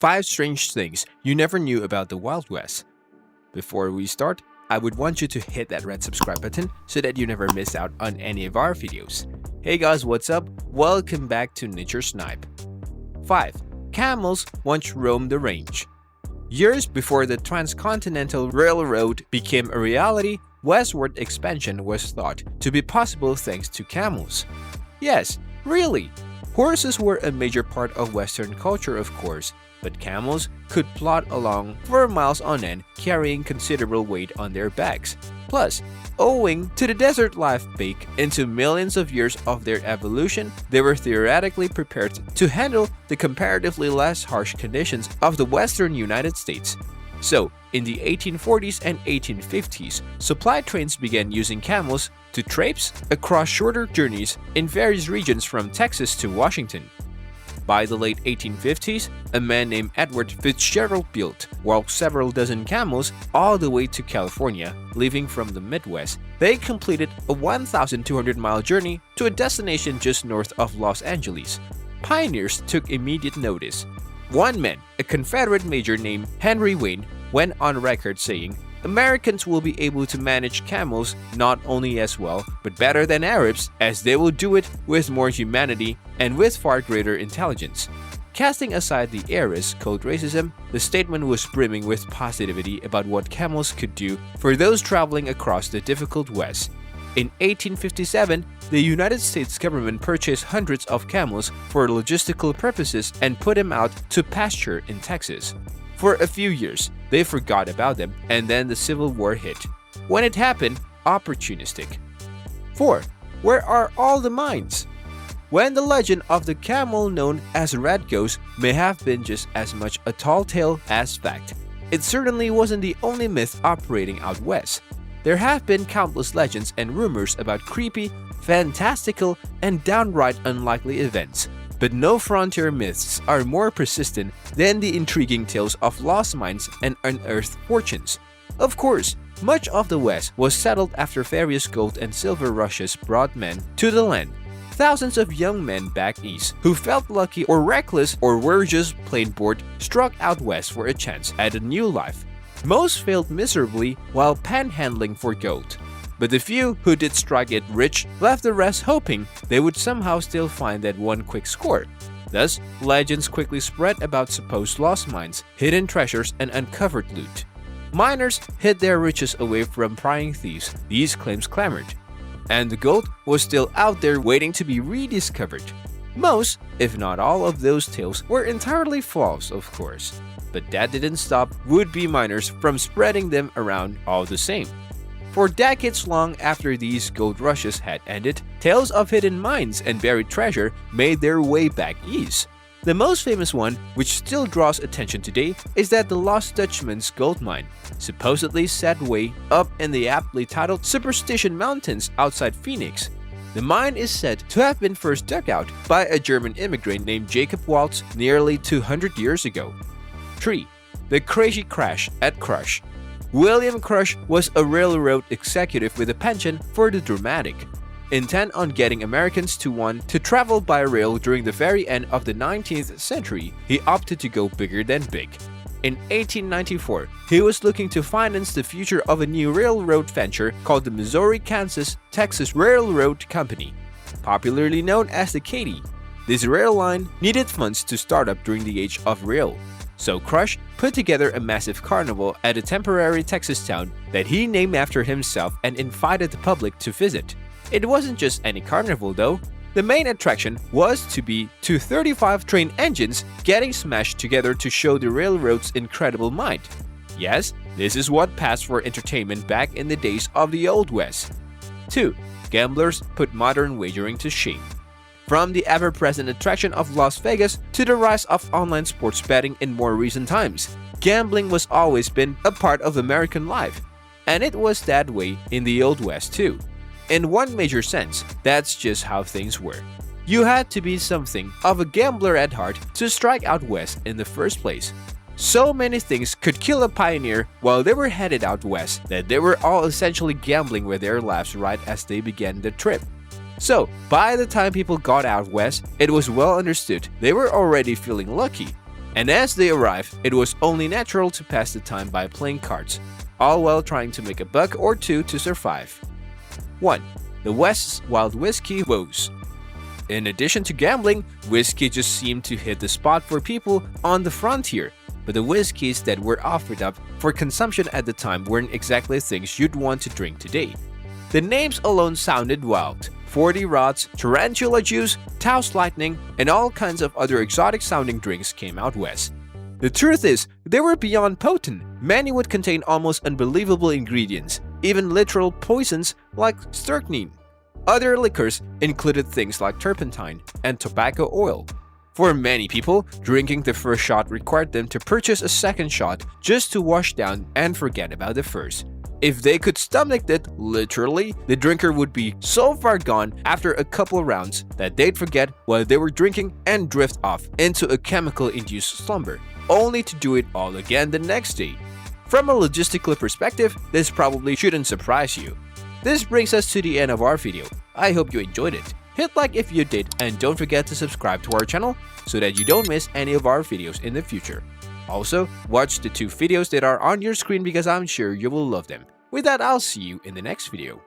5 strange things you never knew about the Wild West. Before we start, I would want you to hit that red subscribe button so that you never miss out on any of our videos. Hey guys, what's up? Welcome back to Nature Snipe. 5. Camels once roamed the range. Years before the Transcontinental Railroad became a reality, westward expansion was thought to be possible thanks to camels. Yes, really! Horses were a major part of Western culture, of course, but camels could plod along for miles on end, carrying considerable weight on their backs. Plus, owing to the desert life baked into millions of years of their evolution, they were theoretically prepared to handle the comparatively less harsh conditions of the western United States. So, in the 1840s and 1850s, supply trains began using camels to traipse across shorter journeys in various regions from Texas to Washington. By the late 1850s, a man named Edward Fitzgerald built, while several dozen camels, all the way to California, leaving from the Midwest. They completed a 1,200-mile journey to a destination just north of Los Angeles. Pioneers took immediate notice. One man, a Confederate major named Henry Wayne, went on record saying, "Americans will be able to manage camels not only as well, but better than Arabs, as they will do it with more humanity and with far greater intelligence." Casting aside the eras called racism, the statement was brimming with positivity about what camels could do for those traveling across the difficult West. In 1857, the United States government purchased hundreds of camels for logistical purposes and put them out to pasture in Texas. For a few years, they forgot about them, and then the Civil War hit. When it happened, opportunistic. 4. Where are all the mines? When the legend of the camel known as Red Ghost may have been just as much a tall tale as fact, it certainly wasn't the only myth operating out west. There have been countless legends and rumors about creepy, fantastical, and downright unlikely events. But no frontier myths are more persistent than the intriguing tales of lost mines and unearthed fortunes. Of course, much of the West was settled after various gold and silver rushes brought men to the land. Thousands of young men back east who felt lucky or reckless or were just plain bored struck out west for a chance at a new life. Most failed miserably while panhandling for gold. But the few who did strike it rich left the rest hoping they would somehow still find that one quick score. Thus, legends quickly spread about supposed lost mines, hidden treasures, and uncovered loot. Miners hid their riches away from prying thieves, these claims clamored. And the gold was still out there waiting to be rediscovered. Most, if not all of those tales were entirely false, of course. But that didn't stop would-be miners from spreading them around all the same. For decades long after these gold rushes had ended, tales of hidden mines and buried treasure made their way back east. The most famous one, which still draws attention today, is that the Lost Dutchman's gold mine, supposedly set way up in the aptly titled Superstition Mountains outside Phoenix. The mine is said to have been first dug out by a German immigrant named Jacob Waltz nearly 200 years ago. 3. The Crazy Crash at Crush. William Crush was a railroad executive with a penchant for the dramatic. Intent on getting Americans to want to travel by rail during the very end of the 19th century, he opted to go bigger than big. In 1894, he was looking to finance the future of a new railroad venture called the Missouri-Kansas-Texas Railroad Company, popularly known as the Katy. This rail line needed funds to start up during the age of rail. So Crush put together a massive carnival at a temporary Texas town that he named after himself and invited the public to visit. It wasn't just any carnival though. The main attraction was to be 235 train engines getting smashed together to show the railroad's incredible might. Yes, this is what passed for entertainment back in the days of the Old West. 2. Gamblers put modern wagering to shame. From the ever-present attraction of Las Vegas to the rise of online sports betting in more recent times, gambling was always been a part of American life. And it was that way in the Old West too. In one major sense, that's just how things were. You had to be something of a gambler at heart to strike out west in the first place. So many things could kill a pioneer while they were headed out west that they were all essentially gambling with their lives right as they began the trip. So, by the time people got out west, it was well understood they were already feeling lucky. And as they arrived, it was only natural to pass the time by playing cards, all while trying to make a buck or two to survive. 1. The West's wild whiskey woes. In addition to gambling, whiskey just seemed to hit the spot for people on the frontier, but the whiskeys that were offered up for consumption at the time weren't exactly things you'd want to drink today. The names alone sounded wild. 40 Rods, Tarantula Juice, Taos Lightning, and all kinds of other exotic sounding drinks came out west. The truth is, they were beyond potent. Many would contain almost unbelievable ingredients, even literal poisons like strychnine. Other liquors included things like turpentine and tobacco oil. For many people, drinking the first shot required them to purchase a second shot just to wash down and forget about the first. If they could stomach it, literally, the drinker would be so far gone after a couple rounds that they'd forget what they were drinking and drift off into a chemical-induced slumber, only to do it all again the next day. From a logistical perspective, this probably shouldn't surprise you. This brings us to the end of our video. I hope you enjoyed it. Hit like if you did, and don't forget to subscribe to our channel so that you don't miss any of our videos in the future. Also, watch the 2 videos that are on your screen because I'm sure you will love them. With that, I'll see you in the next video.